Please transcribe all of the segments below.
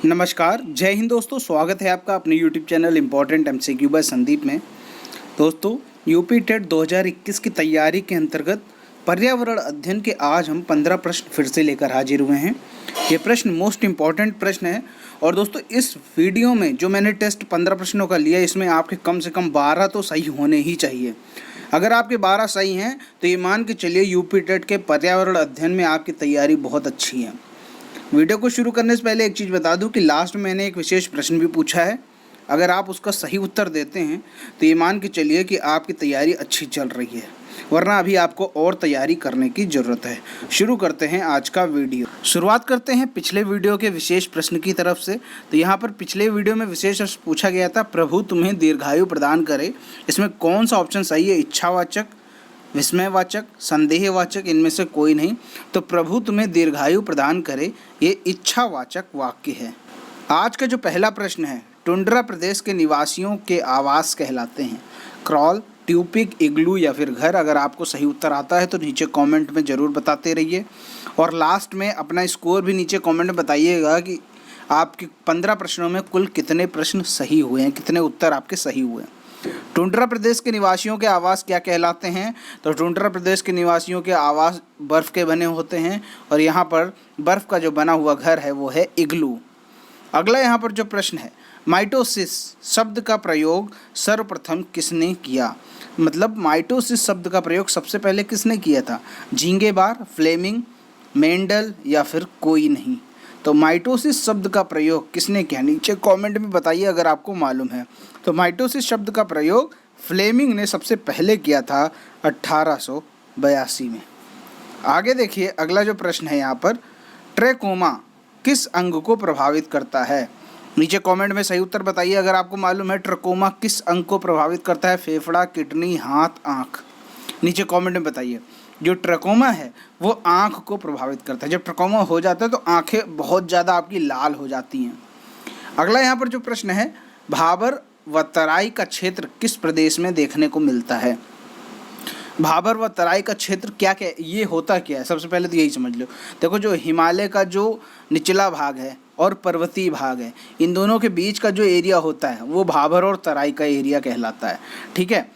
नमस्कार, जय हिंद दोस्तों। स्वागत है आपका अपने YouTube channel important MCQ by Sandeep में। दोस्तों, यूपी टेट 2021 की तैयारी के अंतर्गत पर्यावरण अध्ययन के आज हम 15 प्रश्न फिर से लेकर हाजिर हुए हैं। ये प्रश्न मोस्ट इम्पॉर्टेंट प्रश्न है और दोस्तों इस वीडियो में जो मैंने टेस्ट 15 प्रश्नों का लिया, इसमें आपके कम से कम 12 तो सही होने ही चाहिए। अगर आपके 12 सही हैं तो ये मान के चलिए यूपी टेट के पर्यावरण अध्ययन में आपकी तैयारी बहुत अच्छी है। वीडियो को शुरू करने से पहले एक चीज़ बता दूं कि लास्ट में मैंने एक विशेष प्रश्न भी पूछा है। अगर आप उसका सही उत्तर देते हैं तो ये मान के चलिए कि आपकी तैयारी अच्छी चल रही है, वरना अभी आपको और तैयारी करने की ज़रूरत है। शुरू करते हैं आज का वीडियो। शुरुआत करते हैं पिछले वीडियो के विशेष प्रश्न की तरफ से। तो यहाँ पर पिछले वीडियो में विशेष प्रश्न पूछा गया था, प्रभु तुम्हें दीर्घायु प्रदान करे। इसमें कौन सा ऑप्शन सही है? इच्छावाचक, विस्मयवाचक, संदेहवाचक, इनमें से कोई नहीं। तो प्रभु तुम्हें दीर्घायु प्रदान करे, ये इच्छावाचक वाक्य है। आज का जो पहला प्रश्न है, टुंड्रा प्रदेश के निवासियों के आवास कहलाते हैं क्रॉल, ट्यूपिक, इग्लू या फिर घर। अगर आपको सही उत्तर आता है तो नीचे कमेंट में ज़रूर बताते रहिए और लास्ट में अपना स्कोर भी नीचे कमेंट में बताइएगा कि आपके 15 प्रश्नों में कुल कितने प्रश्न सही हुए हैं, कितने उत्तर आपके सही हुए हैं। टुंड्रा प्रदेश के निवासियों के आवास क्या कहलाते हैं? तो टुंड्रा प्रदेश के निवासियों के आवास बर्फ़ के बने होते हैं और यहाँ पर बर्फ़ का जो बना हुआ घर है वो है इग्लू। अगला यहाँ पर जो प्रश्न है, माइटोसिस शब्द का प्रयोग सर्वप्रथम किसने किया? मतलब माइटोसिस शब्द का प्रयोग सबसे पहले किसने किया था? झींगेबार, फ्लेमिंग, मेंडल या फिर कोई नहीं। तो माइटोसिस शब्द का प्रयोग किसने किया? नीचे कमेंट में बताइए अगर आपको मालूम है। तो माइटोसिस शब्द का प्रयोग फ्लेमिंग ने सबसे पहले किया था 1882 में। आगे देखिए, अगला जो प्रश्न है यहाँ पर, ट्रेकोमा किस अंग को प्रभावित करता है? नीचे कमेंट में सही उत्तर बताइए अगर आपको मालूम है ट्रेकोमा किस अंग को प्रभावित करता है। फेफड़ा, किडनी, हाथ, आँख। नीचे कमेंट में बताइए। जो ट्रेकोमा है वो आँख को प्रभावित करता है। जब ट्रेकोमा हो जाता है तो आँखें बहुत ज़्यादा आपकी लाल हो जाती हैं। अगला यहाँ पर जो प्रश्न है, भाबर व तराई का क्षेत्र किस प्रदेश में देखने को मिलता है? भाबर व तराई का क्षेत्र क्या क्या ये होता क्या है? सबसे पहले तो यही समझ लो। देखो, जो हिमालय का जो निचला भाग है और पर्वतीय भाग है, इन दोनों के बीच का जो एरिया होता है वो भाबर और तराई का एरिया कहलाता है। ठीक है।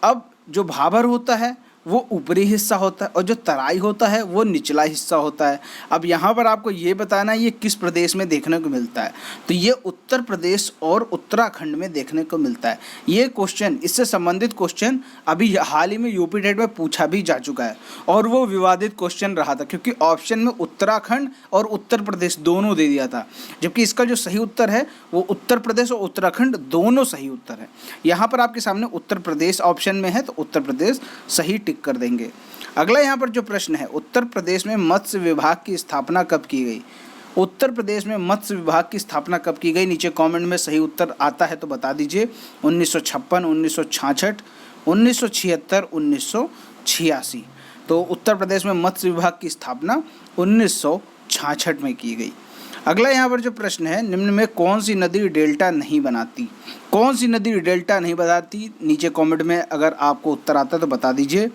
अब जो भाबर होता है वो ऊपरी हिस्सा होता है और जो तराई होता है वो निचला हिस्सा होता है। अब यहाँ पर आपको ये बताना है ये किस प्रदेश में देखने को मिलता है। तो ये उत्तर प्रदेश और उत्तराखंड में देखने को मिलता है। ये क्वेश्चन, इससे संबंधित क्वेश्चन अभी हाल ही में यूपी टेट में पूछा भी जा चुका है और वो विवादित क्वेश्चन रहा था, क्योंकि ऑप्शन में उत्तराखंड और उत्तर प्रदेश दोनों दे दिया था, जबकि इसका जो सही उत्तर है वो उत्तर प्रदेश और उत्तराखंड दोनों सही उत्तर है। यहाँ पर आपके सामने उत्तर प्रदेश ऑप्शन में है तो उत्तर प्रदेश सही कर देंगे। अगला यहाँ पर जो प्रश्न है, उत्तर प्रदेश में मत्स्य विभाग की स्थापना कब की गई? उत्तर प्रदेश में मत्स्य विभाग की स्थापना कब की गई? नीचे कमेंट में सही उत्तर आता है तो बता दीजिए। 1956, 1966, 1976, 1986। तो उत्तर प्रदेश में मत्स्य विभाग की स्थापना 1966 में की गई। अगला यहाँ पर जो प्रश्न है, निम्न में कौन सी नदी डेल्टा नहीं बनाती? कौन सी नदी डेल्टा नहीं बनाती? नीचे कमेंट में अगर आपको उत्तर आता है तो बता दीजिए।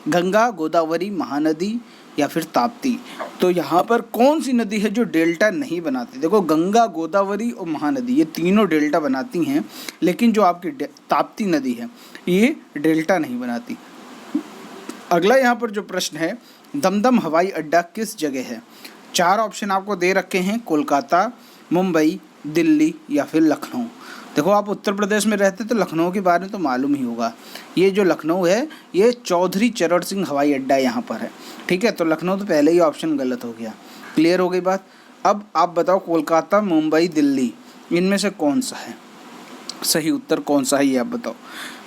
गंगा, गोदावरी, महानदी या फिर ताप्ती। तो यहाँ पर कौन सी नदी है जो डेल्टा नहीं बनाती? देखो, गंगा, गोदावरी और महानदी ये तीनों डेल्टा बनाती हैं, लेकिन जो आपकी ताप्ती नदी है ये डेल्टा नहीं बनाती। अगला यहाँ पर जो प्रश्न है, दमदम हवाई अड्डा किस जगह है? 4 ऑप्शन आपको दे रखे हैं, कोलकाता, मुंबई, दिल्ली या फिर लखनऊ। देखो, आप उत्तर प्रदेश में रहते तो लखनऊ के बारे में तो मालूम ही होगा। ये जो लखनऊ है ये चौधरी चरण सिंह हवाई अड्डा यहाँ पर है। ठीक है, तो लखनऊ तो पहले ही ऑप्शन गलत हो गया। क्लियर हो गई बात। अब आप बताओ, कोलकाता, मुंबई, दिल्ली, इनमें से कौन सा है सही उत्तर? कौन सा है ये आप बताओ।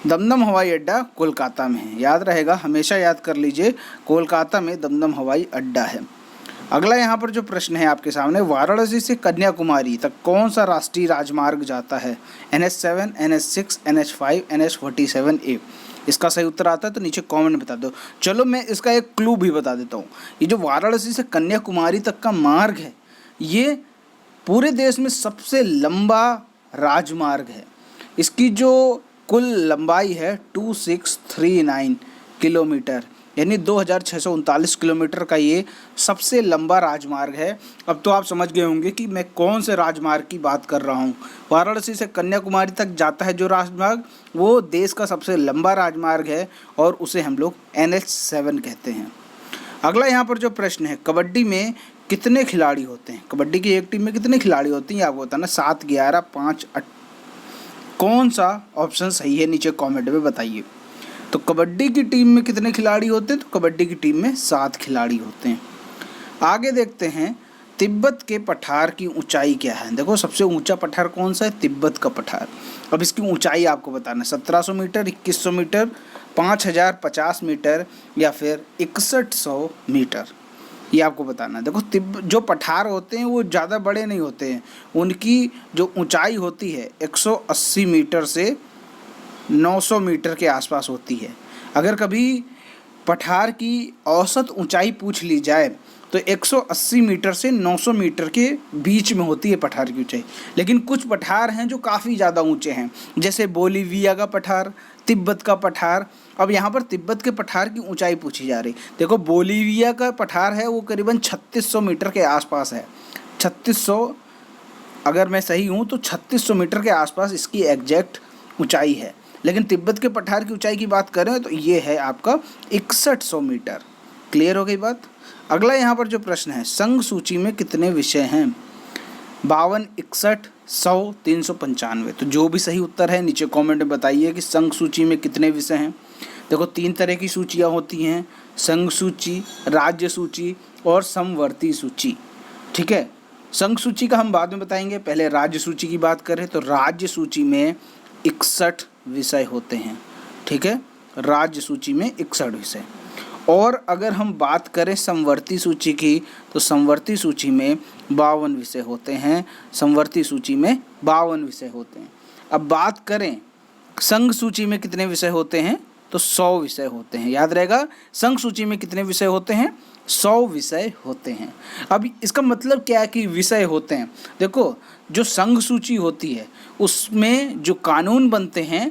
दमदम हवाई अड्डा कोलकाता में है, याद रहेगा, हमेशा याद कर लीजिए, कोलकाता में दमदम हवाई अड्डा है। अगला यहाँ पर जो प्रश्न है आपके सामने, वाराणसी से कन्याकुमारी तक कौन सा राष्ट्रीय राजमार्ग जाता है? NH7, NH6, NH5, NH47A। इसका सही उत्तर आता है तो नीचे कमेंट में बता दो। चलो मैं इसका एक क्लू भी बता देता हूँ। ये जो वाराणसी से कन्याकुमारी तक का मार्ग है ये पूरे देश में सबसे लंबा राजमार्ग है। इसकी जो कुल लंबाई है 2639 किलोमीटर। यानी 2639 किलोमीटर का ये सबसे लंबा राजमार्ग है। अब तो आप समझ गए होंगे कि मैं कौन से राजमार्ग की बात कर रहा हूँ। वाराणसी से कन्याकुमारी तक जाता है जो राजमार्ग, वो देश का सबसे लंबा राजमार्ग है और उसे हम लोग NH7 कहते हैं। अगला यहाँ पर जो प्रश्न है, कबड्डी में कितने खिलाड़ी होते हैं? कबड्डी की एक टीम में कितने खिलाड़ी होते हैं ये आपको बताना। 7, 11, 5, 8। कौन सा ऑप्शन सही है नीचे कमेंट में बताइए। तो कबड्डी की टीम में कितने खिलाड़ी होते हैं? तो कबड्डी की टीम में 7 खिलाड़ी होते हैं। आगे देखते हैं, तिब्बत के पठार की ऊंचाई क्या है? देखो सबसे ऊंचा पठार कौन सा है? तिब्बत का पठार। अब इसकी ऊंचाई आपको बताना, 1700 मीटर, 2100 मीटर, 5050 मीटर या फिर 6100 मीटर, ये आपको बताना है। देखो जो पठार होते हैं वो ज़्यादा बड़े नहीं होते हैं, उनकी जो ऊंचाई होती है 180 मीटर से 900 मीटर के आसपास होती है। अगर कभी पठार की औसत ऊंचाई पूछ ली जाए तो 180 मीटर से 900 मीटर के बीच में होती है पठार की ऊंचाई। लेकिन कुछ पठार हैं जो काफ़ी ज़्यादा ऊंचे हैं, जैसे बोलीविया का पठार, तिब्बत का पठार। अब यहाँ पर तिब्बत के पठार की ऊंचाई पूछी जा रही। देखो बोलीविया का पठार है वो करीबन 3600 मीटर के आसपास है। 3600, अगर मैं सही हूँ तो 3600 मीटर के आसपास इसकी एग्जैक्ट ऊंचाई है। लेकिन तिब्बत के पठार की ऊंचाई की बात करें तो ये है आपका 6100 मीटर। क्लियर हो गई बात। अगला यहाँ पर जो प्रश्न है, संघ सूची में कितने विषय हैं? 52, 61, 100, 395। तो जो भी सही उत्तर है नीचे कमेंट में बताइए कि संघ सूची में कितने विषय हैं। देखो 3 तरह की सूचियाँ होती हैं, संघ सूची, राज्य सूची और समवर्ती सूची। ठीक है, संघ सूची का हम बाद में बताएंगे, पहले राज्य सूची की बात करें तो राज्य सूची में 61 विषय होते हैं। ठीक है, राज्य सूची में 61 विषय। और अगर हम बात करें समवर्ती सूची की तो समवर्ती सूची में 52 विषय होते हैं। समवर्ती सूची में 52 विषय होते हैं। अब बात करें संघ सूची में कितने विषय होते हैं तो 100 विषय होते हैं। याद रहेगा, संघ सूची में कितने विषय होते हैं? 100 विषय होते हैं। अब इसका मतलब क्या है कि विषय होते हैं? देखो जो संघ सूची होती है उसमें जो कानून बनते हैं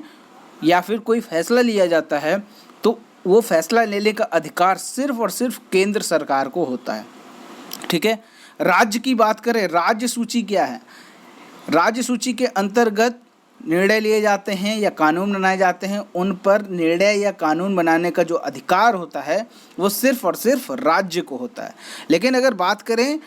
या फिर कोई फैसला लिया जाता है तो वो फैसला लेने का अधिकार सिर्फ और सिर्फ केंद्र सरकार को होता है। ठीक है, राज्य की बात करें, राज्य सूची क्या है? राज्य सूची के अंतर्गत निर्णय लिए जाते हैं या कानून बनाए जाते हैं, उन पर निर्णय या कानून बनाने का जो अधिकार होता है वो सिर्फ और सिर्फ राज्य को होता है। लेकिन अगर बात करें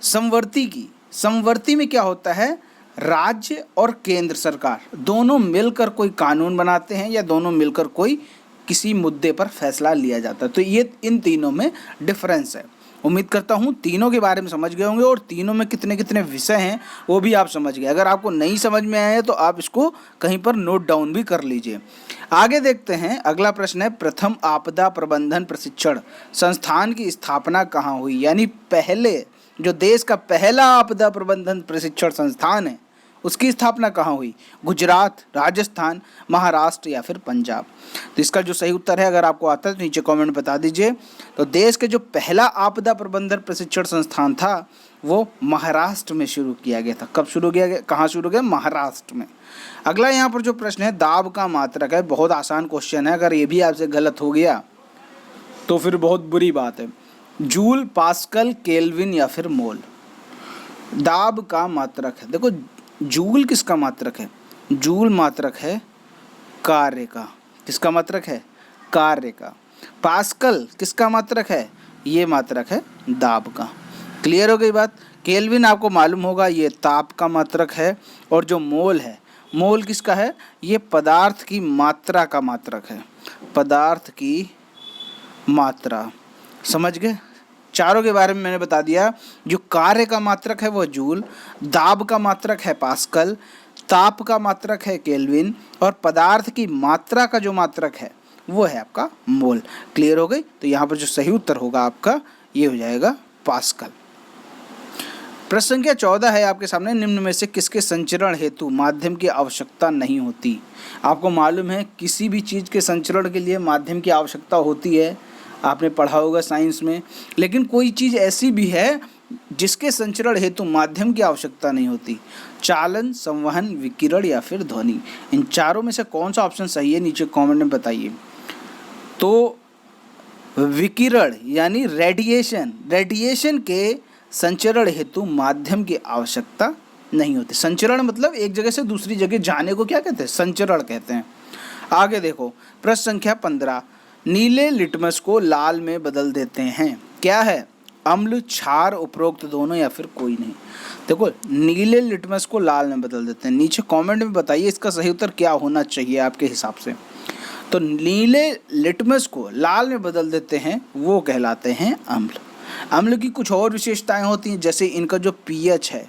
समवर्ती की, समवर्ती में क्या होता है? राज्य और केंद्र सरकार दोनों मिलकर कोई कानून बनाते हैं या दोनों मिलकर कोई किसी मुद्दे पर फैसला लिया जाता है। तो ये इन तीनों में डिफरेंस है। उम्मीद करता हूँ तीनों के बारे में समझ गए होंगे और तीनों में कितने कितने विषय हैं वो भी आप समझ गए। अगर आपको नहीं समझ में आया तो आप इसको कहीं पर नोट डाउन भी कर लीजिए। आगे देखते हैं, अगला प्रश्न है, प्रथम आपदा प्रबंधन प्रशिक्षण संस्थान की स्थापना कहाँ हुई? यानी पहले जो देश का पहला आपदा प्रबंधन प्रशिक्षण संस्थान है उसकी स्थापना कहाँ हुई? गुजरात, राजस्थान, महाराष्ट्र या फिर पंजाब? तो इसका जो सही उत्तर है अगर आपको आता है तो नीचे कमेंट बता दीजिए। तो देश के जो पहला आपदा प्रबंधन प्रशिक्षण संस्थान था वो महाराष्ट्र में शुरू किया गया था। कब शुरू किया गया? कहाँ शुरू किया? महाराष्ट्र में। अगला यहाँ पर जो प्रश्न है, दाब का मात्रक है। बहुत आसान क्वेश्चन है, अगर ये भी आपसे गलत हो गया तो फिर बहुत बुरी बात है। जूल, पास्कल, केल्विन या फिर मोल? दाब का मात्रक है। देखो जूल किसका मात्रक है? जूल मात्रक है कार्य का। किसका मात्रक है? कार्य का। पास्कल किसका मात्रक है? ये मात्रक है दाब का। क्लियर हो गई बात। केल्विन आपको मालूम होगा ये ताप का मात्रक है और जो मोल है, मोल किसका है? ये पदार्थ की मात्रा का मात्रक है। पदार्थ की मात्रा। समझ गए? चारों के बारे में मैंने बता दिया। जो कार्य का मात्रक है वो जूल, दाब का मात्रक है पास्कल, ताप का मात्रक है केल्विन और पदार्थ की मात्रा का जो मात्रक है वो है आपका मोल। क्लियर हो गई? तो यहाँ पर जो सही उत्तर होगा आपका ये हो जाएगा पास्कल। प्रश्न संख्या 14 है आपके सामने, निम्न में से किसके संचरण हेतु माध्यम की आवश्यकता नहीं होती? आपको मालूम है किसी भी चीज़ के संचरण के लिए माध्यम की आवश्यकता होती है, आपने पढ़ा होगा साइंस में। लेकिन कोई चीज़ ऐसी भी है जिसके संचरण हेतु माध्यम की आवश्यकता नहीं होती। चालन, संवहन, विकिरण या फिर ध्वनि। इन चारों में से कौन सा ऑप्शन सही है नीचे कमेंट में बताइए। तो विकिरण यानी रेडिएशन के संचरण हेतु माध्यम की आवश्यकता नहीं होती। संचरण मतलब एक जगह से दूसरी जगह जाने को क्या कहते हैं? संचरण कहते हैं। आगे देखो प्रश्न संख्या 15, नीले लिटमस को लाल में बदल देते हैं, क्या है? अम्ल, क्षार, उपरोक्त दोनों या फिर कोई नहीं। देखो नीले लिटमस को लाल में बदल देते हैं, नीचे कमेंट में बताइए इसका सही उत्तर क्या होना चाहिए आपके हिसाब से। तो नीले लिटमस को लाल में बदल देते हैं वो कहलाते हैं अम्ल। अम्ल की कुछ और विशेषताएं होती हैं, जैसे इनका जो पीएच है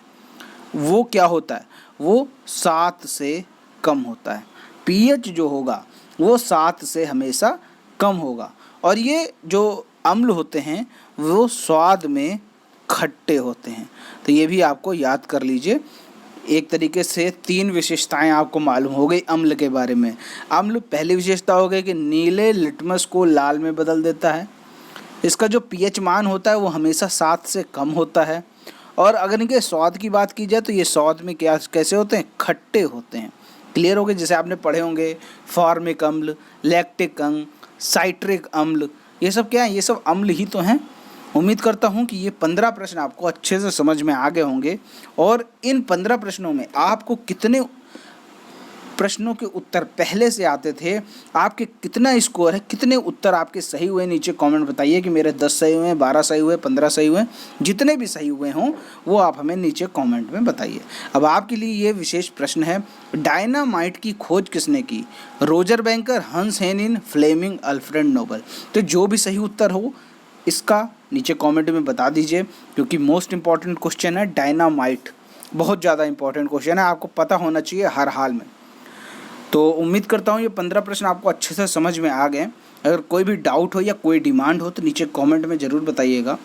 वो क्या होता है? वो 7 से कम होता है। पीएच जो होगा वो 7 से हमेशा कम होगा। और ये जो अम्ल होते हैं वो स्वाद में खट्टे होते हैं। तो ये भी आपको याद कर लीजिए। एक तरीके से 3 विशेषताएं आपको मालूम हो गई अम्ल के बारे में। अम्ल पहली विशेषता हो गई कि नीले लिटमस को लाल में बदल देता है। इसका जो पीएच मान होता है वो हमेशा 7 से कम होता है। और अगर इनके स्वाद की बात की जाए तो ये स्वाद में क्या कैसे होते हैं? खट्टे होते हैं। क्लियर हो गए? जैसे आपने पढ़े होंगे फॉर्मिक अम्ल, लैक्टिक अम्ल, साइट्रिक अम्ल, ये सब क्या है? ये सब अम्ल ही तो हैं। उम्मीद करता हूँ कि ये 15 प्रश्न आपको अच्छे से समझ में आ गए होंगे। और इन 15 प्रश्नों में आपको कितने प्रश्नों के उत्तर पहले से आते थे, आपके कितना स्कोर है, कितने उत्तर आपके सही हुए, नीचे कमेंट बताइए कि मेरे 10 सही हुए, 12 सही हुए, 15 सही हुए। जितने भी सही हुए हों वो आप हमें नीचे कमेंट में बताइए। अब आपके लिए ये विशेष प्रश्न है, डायनामाइट की खोज किसने की? रोजर बैंकर, हंस हेनिन, फ्लेमिंग, अल्फ्रेड नोबल। तो जो भी सही उत्तर हो इसका नीचे कमेंट में बता दीजिए, क्योंकि मोस्ट इंपॉर्टेंट क्वेश्चन है डायनामाइट। बहुत ज़्यादा इंपॉर्टेंट क्वेश्चन है, आपको पता होना चाहिए हर हाल में। तो उम्मीद करता हूँ ये 15 प्रश्न आपको अच्छे से समझ में आ गए। अगर कोई भी डाउट हो या कोई डिमांड हो तो नीचे कमेंट में ज़रूर बताइएगा।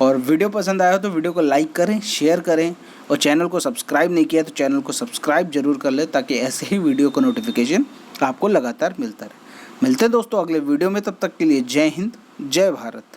और वीडियो पसंद आया हो तो वीडियो को लाइक करें, शेयर करें, और चैनल को सब्सक्राइब नहीं किया तो चैनल को सब्सक्राइब जरूर कर लें, ताकि ऐसे ही वीडियो का नोटिफिकेशन आपको लगातार मिलता रहे। मिलते हैं दोस्तों अगले वीडियो में, तब तक के लिए जय हिंद, जय भारत।